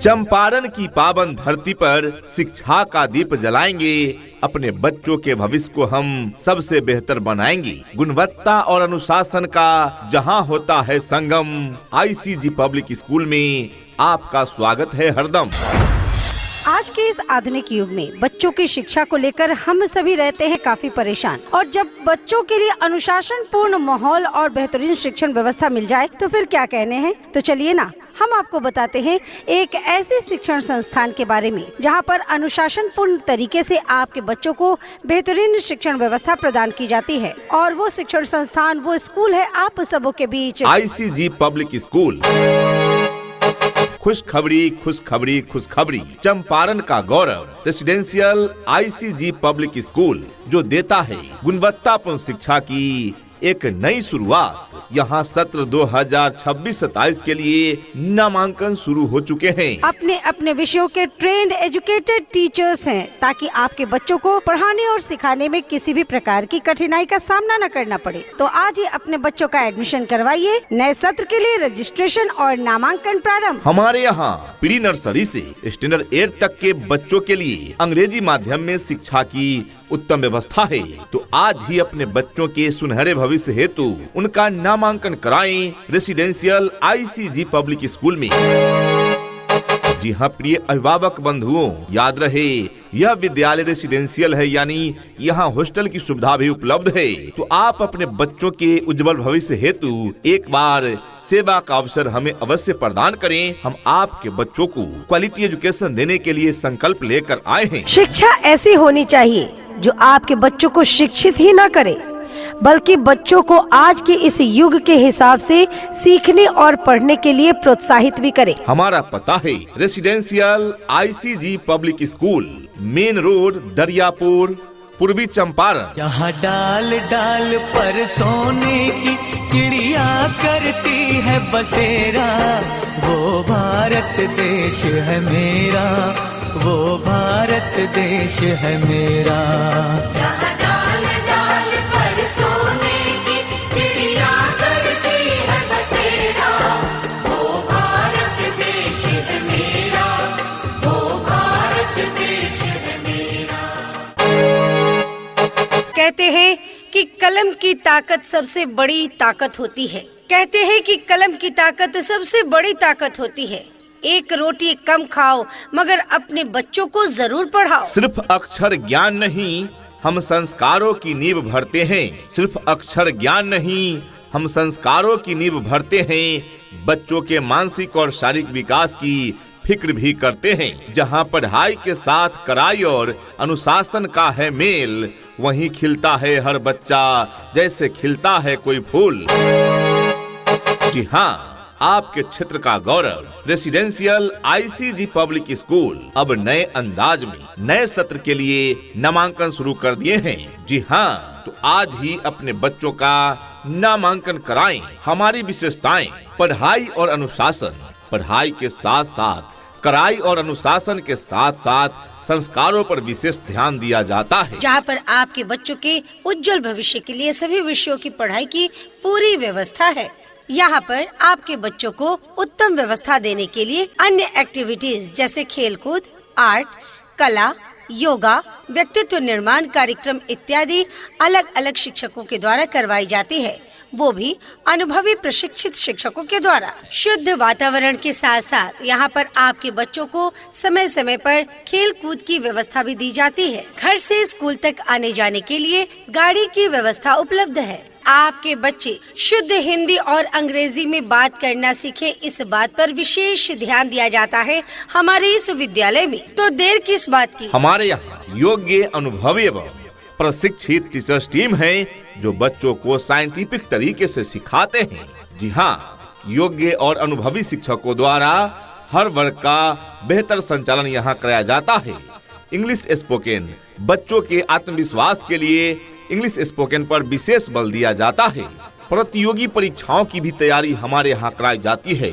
चंपारण की पावन धरती पर शिक्षा का दीप जलाएंगे, अपने बच्चों के भविष्य को हम सबसे बेहतर बनाएंगे। गुणवत्ता और अनुशासन का जहां होता है संगम, आईसीजी पब्लिक स्कूल में आपका स्वागत है हरदम। आज के इस आधुनिक युग में बच्चों की शिक्षा को लेकर हम सभी रहते हैं काफी परेशान, और जब बच्चों के लिए अनुशासन पूर्ण माहौल और बेहतरीन शिक्षण व्यवस्था मिल जाए तो फिर क्या कहने हैं। तो चलिए ना, हम आपको बताते हैं एक ऐसे शिक्षण संस्थान के बारे में जहां पर अनुशासन पूर्ण तरीके से आपके बच्चों को बेहतरीन शिक्षण व्यवस्था प्रदान की जाती है। और वो शिक्षण संस्थान, वो स्कूल है आप सबों के बीच आईसीजी पब्लिक स्कूल। खुशखबरी खुशखबरी खुशखबरी, चंपारण का गौरव रेसिडेंशियल आईसीजी पब्लिक स्कूल जो देता है गुणवत्तापूर्ण शिक्षा की एक नई शुरुआत। यहाँ सत्र 2026-27 के लिए नामांकन शुरू हो चुके हैं। अपने अपने विषयों के ट्रेंड एजुकेटेड टीचर्स हैं, ताकि आपके बच्चों को पढ़ाने और सिखाने में किसी भी प्रकार की कठिनाई का सामना न करना पड़े। तो आज ही अपने बच्चों का एडमिशन करवाइए। नए सत्र के लिए रजिस्ट्रेशन और नामांकन प्रारंभ। हमारे यहाँ प्री नर्सरी से स्टैंडर्ड 8 तक के बच्चों के लिए अंग्रेजी माध्यम में शिक्षा की उत्तम व्यवस्था है। तो आज ही अपने बच्चों के सुनहरे भविष्य हेतु उनका नामांकन कराएं रेसिडेंशियल आईसीजी पब्लिक स्कूल में। जी हाँ प्रिय अभिभावक बंधुओं, याद रहे यह विद्यालय रेसिडेंशियल है, यानी यहाँ हॉस्टल की सुविधा भी उपलब्ध है। तो आप अपने बच्चों के उज्जवल भविष्य हेतु एक बार सेवा का अवसर हमें अवश्य प्रदान करें। हम आपके बच्चों को क्वालिटी एजुकेशन देने के लिए संकल्प लेकर आए हैं। शिक्षा ऐसी होनी चाहिए जो आपके बच्चों को शिक्षित ही न करे, बल्कि बच्चों को आज के इस युग के हिसाब से सीखने और पढ़ने के लिए प्रोत्साहित भी करे। हमारा पता है residential ICG public school, main road, Dariyapur, Purvi Champaran. यहाँ डाल डाल पर सोने की चिड़िया करती है बसेरा, वो भारत देश है मेरा, वो भारत देश है मेरा। यहाँ डाल डाल पर सोने की चिड़िया करती है बसेरा, वो भारत देश है मेरा, वो भारत देश है मेरा। कहते हैं कि कलम की ताकत सबसे बड़ी ताकत होती है। कहते हैं कि कलम की ताकत सबसे बड़ी ताकत होती है। एक रोटी कम खाओ, मगर अपने बच्चों को जरूर पढ़ाओ। सिर्फ अक्षर ज्ञान नहीं, हम संस्कारों की नींव भरते हैं। सिर्फ अक्षर ज्ञान नहीं, हम संस्कारों की नींव भरते हैं। बच्चों के मानसिक और शारीरिक विकास की फिक्र भी करते हैं। जहाँ पढ़ाई के साथ कड़ाई और अनुशासन का है मेल, वहीं खिलता है हर बच्चा जैसे खिलता है कोई फूल। जी हाँ, आपके क्षेत्र का गौरव रेसिडेंशियल आईसीजी पब्लिक स्कूल अब नए अंदाज में नए सत्र के लिए नामांकन शुरू कर दिए हैं। जी हाँ, तो आज ही अपने बच्चों का नामांकन कराएं। हमारी विशेषताएं पढ़ाई और अनुशासन, पढ़ाई के साथ साथ कड़ाई और अनुशासन के साथ साथ संस्कारों पर विशेष ध्यान दिया जाता है। जहाँ पर आपके बच्चों के उज्जवल भविष्य के लिए सभी विषयों की पढ़ाई की पूरी व्यवस्था है। यहाँ पर आपके बच्चों को उत्तम व्यवस्था देने के लिए अन्य एक्टिविटीज जैसे खेलकूद, आर्ट, कला, योगा, व्यक्तित्व निर्माण कार्यक्रम इत्यादि अलग अलग शिक्षकों के द्वारा करवाई जाती है, वो भी अनुभवी प्रशिक्षित शिक्षकों के द्वारा। शुद्ध वातावरण के साथ साथ यहाँ पर आपके बच्चों को समय समय पर खेल कूद की व्यवस्था भी दी जाती है। घर से स्कूल तक आने जाने के लिए गाड़ी की व्यवस्था उपलब्ध है। आपके बच्चे शुद्ध हिंदी और अंग्रेजी में बात करना सीखे, इस बात पर विशेष ध्यान दिया जाता है हमारे इस विद्यालय में। तो देर किस बात की। हमारे यहाँ योग्य, अनुभवी एवं प्रशिक्षित टीचर्स टीम है जो बच्चों को साइंटिफिक तरीके से सिखाते हैं। जी हाँ, योग्य और अनुभवी शिक्षकों द्वारा हर वर्ग का बेहतर संचालन यहाँ कराया जाता है। इंग्लिश स्पोकन, बच्चों के आत्मविश्वास के लिए इंग्लिश स्पोकन पर विशेष बल दिया जाता है। प्रतियोगी परीक्षाओं की भी तैयारी हमारे यहाँ कराई जाती है।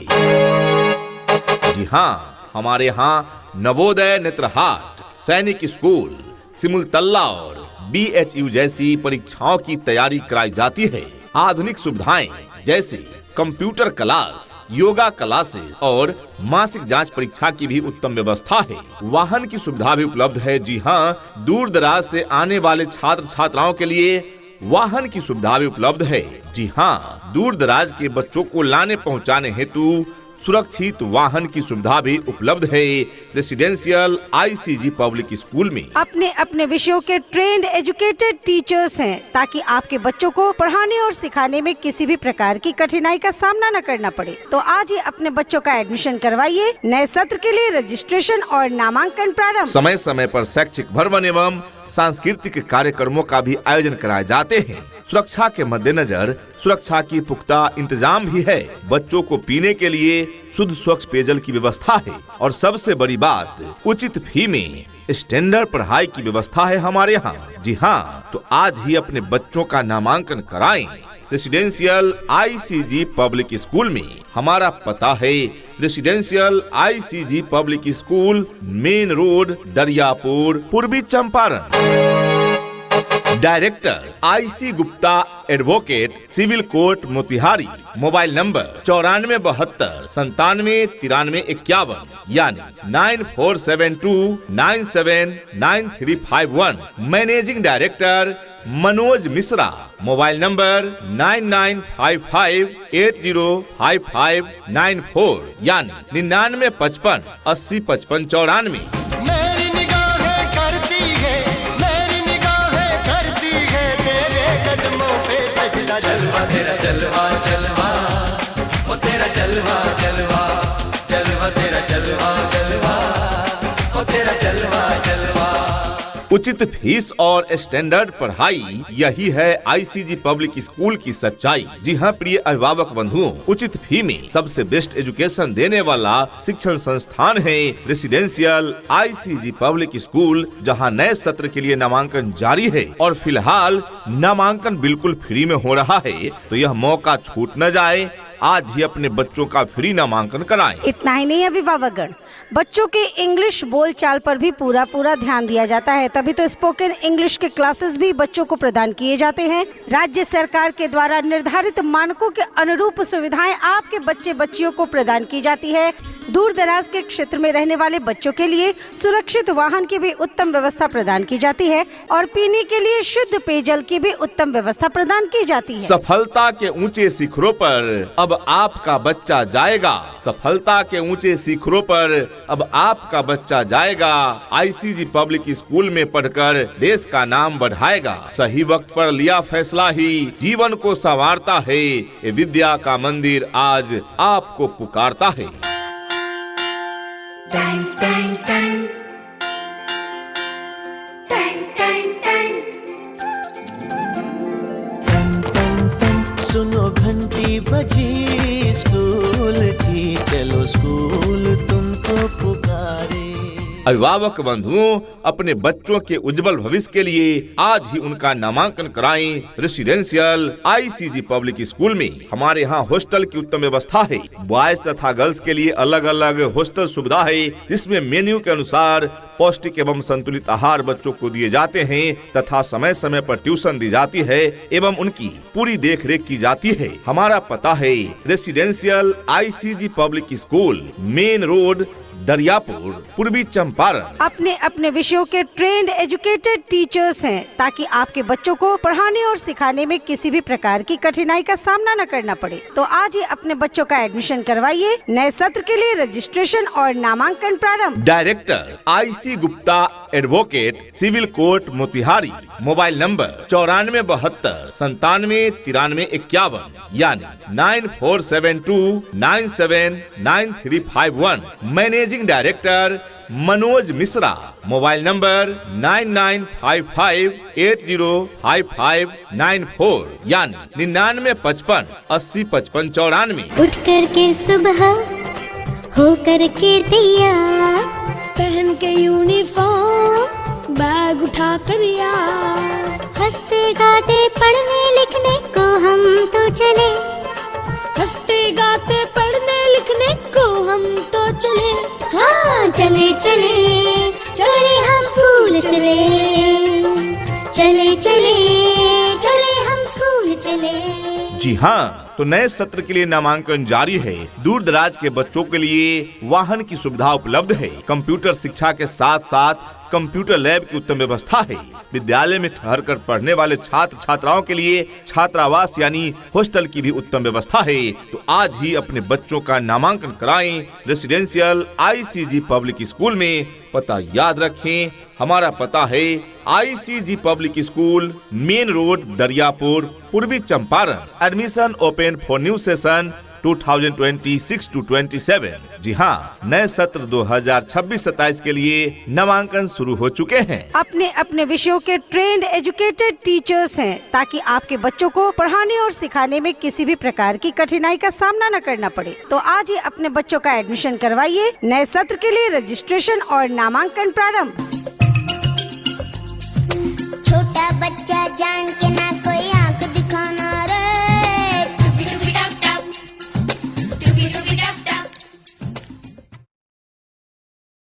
जी हाँ, हमारे यहाँ नवोदय, नेत्रहाट, सैनिक स्कूल, सिमुलतल्ला और BHU जैसी परीक्षाओं की तैयारी कराई जाती है। आधुनिक सुविधाएं जैसे कंप्यूटर क्लास, योगा क्लासेस और मासिक जांच परीक्षा की भी उत्तम व्यवस्था है। वाहन की सुविधा भी उपलब्ध है। जी हाँ, दूर दराज से आने वाले छात्र छात्राओं के लिए वाहन की सुविधा भी उपलब्ध है। जी हाँ, दूर दराज के बच्चों को लाने पहुंचाने हेतु सुरक्षित वाहन की सुविधा भी उपलब्ध है रेसिडेंशियल ICG पब्लिक स्कूल में। अपने अपने विषयों के ट्रेंड एजुकेटेड टीचर्स हैं, ताकि आपके बच्चों को पढ़ाने और सिखाने में किसी भी प्रकार की कठिनाई का सामना न करना पड़े। तो आज ही अपने बच्चों का एडमिशन करवाइए। नए सत्र के लिए रजिस्ट्रेशन और नामांकन प्रारंभ। समय समय पर शैक्षिक भ्रमण एवं सांस्कृतिक कार्यक्रमों का भी आयोजन कराए जाते हैं। सुरक्षा के मद्देनजर सुरक्षा की पुख्ता इंतजाम भी है। बच्चों को पीने के लिए शुद्ध स्वच्छ पेयजल की व्यवस्था है और सबसे बड़ी बात, उचित फी में स्टैंडर्ड पढ़ाई की व्यवस्था है हमारे यहाँ। जी हाँ, तो आज ही अपने बच्चों का नामांकन कराएं रेसिडेंशियल ICG पब्लिक स्कूल में। हमारा पता है residential ICG public school, main road, Dariyapur, Purvi Champaran. Director IC Gupta advocate, civil court Motihari. Mobile number 9472979351 यानी 9472979351। Managing director Manoj Mishra. Mobile number 9955805594 यानी 9955805594। जलवा तेरा जलवा जलवा, वो तेरा जलवा जलवा, जलवा तेरा जलवा जलवा, वो तेरा जलवा जलवा। उचित फीस और स्टैंडर्ड पढ़ाई, यही है ICG पब्लिक स्कूल की सच्चाई। जी हाँ प्रिय अभिभावक बंधुओं, उचित फी में सबसे बेस्ट एजुकेशन देने वाला शिक्षण संस्थान है रेसिडेंशियल ICG पब्लिक स्कूल, जहाँ नए सत्र के लिए नामांकन जारी है और फिलहाल नामांकन बिल्कुल फ्री में हो रहा है। तो यह मौका छूट न जाए, आज ही अपने बच्चों का फ्री नामांकन कराएं। इतना ही नहीं अभिभावकगण, बच्चों के इंग्लिश बोलचाल पर भी पूरा ध्यान दिया जाता है। तभी तो स्पोकन इंग्लिश के क्लासेस भी बच्चों को प्रदान किए जाते हैं। राज्य सरकार के द्वारा निर्धारित मानकों के अनुरूप सुविधाएं आपके बच्चे बच्चियों को प्रदान की जाती है। दूर दराज के क्षेत्र में रहने वाले बच्चों के लिए सुरक्षित वाहन की भी उत्तम व्यवस्था प्रदान की जाती है और पीने के लिए शुद्ध पेयजल की भी उत्तम व्यवस्था प्रदान की जाती है। सफलता के ऊंचे शिखरों पर अब आपका बच्चा जाएगा। सफलता के ऊंचे शिखरों पर अब आपका बच्चा जाएगा। ICG पब्लिक स्कूल में पढ़कर देश का नाम बढ़ाएगा। सही वक्त पर लिया फैसला ही जीवन को संवारता है। ये विद्या का मंदिर आज आपको पुकारता है। Tang Tang Tang, Tang Tang Tang. सुनो घंटी बजी स्कूल की, चलो स्कूल तुमको पुकारे। अभिभावक बंधुओं, अपने बच्चों के उज्जवल भविष्य के लिए आज ही उनका नामांकन कराएं रेसिडेंशियल ICG पब्लिक स्कूल में। हमारे यहाँ हॉस्टल की उत्तम व्यवस्था है। बॉयज तथा गर्ल्स के लिए अलग अलग हॉस्टल सुविधा है, जिसमें मेन्यू के अनुसार पौष्टिक एवं संतुलित आहार बच्चों को दिए जाते हैं तथा समय समय पर ट्यूशन दी जाती है एवं उनकी पूरी देखरेख की जाती है। हमारा पता है residential ICG public school, main road, Dariyapur, Purvi Champaran. अपने अपने विषयों के ट्रेंड एजुकेटेड टीचर्स हैं, ताकि आपके बच्चों को पढ़ाने और सिखाने में किसी भी प्रकार की कठिनाई का सामना न करना पड़े। तो आज ही अपने बच्चों का एडमिशन करवाइए। नए सत्र के लिए रजिस्ट्रेशन और नामांकन प्रारंभ। Director IC Gupta advocate, civil court Motihari. Mobile number 9472979351 यानी 9472979351। Managing director Manoj Mishra. Mobile number 9955805594 यानी 9955805594। उठ करके सुबह हो करके तैयार, पहन के यूनिफॉर्म, बैग उठा कर यार, हंसते गाते पढ़ने लिखने को हम तो चले, हंसते गाते पढ़ने लिखने को हम तो चले। हाँ चले चले चले हम स्कूल चले, चले चले चले हम स्कूल चले। जी हाँ, तो तो नए सत्र के लिए नामांकन जारी है। दूर दराज के बच्चों के लिए वाहन की सुविधा उपलब्ध है। कंप्यूटर शिक्षा के साथ साथ कंप्यूटर लैब की उत्तम व्यवस्था है। विद्यालय में ठहर कर पढ़ने वाले छात्र छात्राओं के लिए छात्रावास यानी हॉस्टल की भी उत्तम व्यवस्था है। तो आज ही अपने बच्चों का नामांकन कराएं रेसिडेंशियल ICG पब्लिक स्कूल में। पता याद रखें, हमारा पता है ICG public school, main road, Dariyapur, Purvi Champaran. Admission open for new session 2026-27। जी हाँ, नए सत्र 2026-27 के लिए नामांकन शुरू हो चुके हैं। अपने अपने विषयों के ट्रेंड एजुकेटेड टीचर्स हैं, ताकि आपके बच्चों को पढ़ाने और सिखाने में किसी भी प्रकार की कठिनाई का सामना न करना पड़े। तो आज ही अपने बच्चों का एडमिशन करवाइए। नए सत्र के लिए रजिस्ट्रेशन और नामांकन प्रारंभ। छोटा बच्चा जान के ना कोई आंख दिखाना रे, टुपी टुपी टप टप, टुपी टुपी टप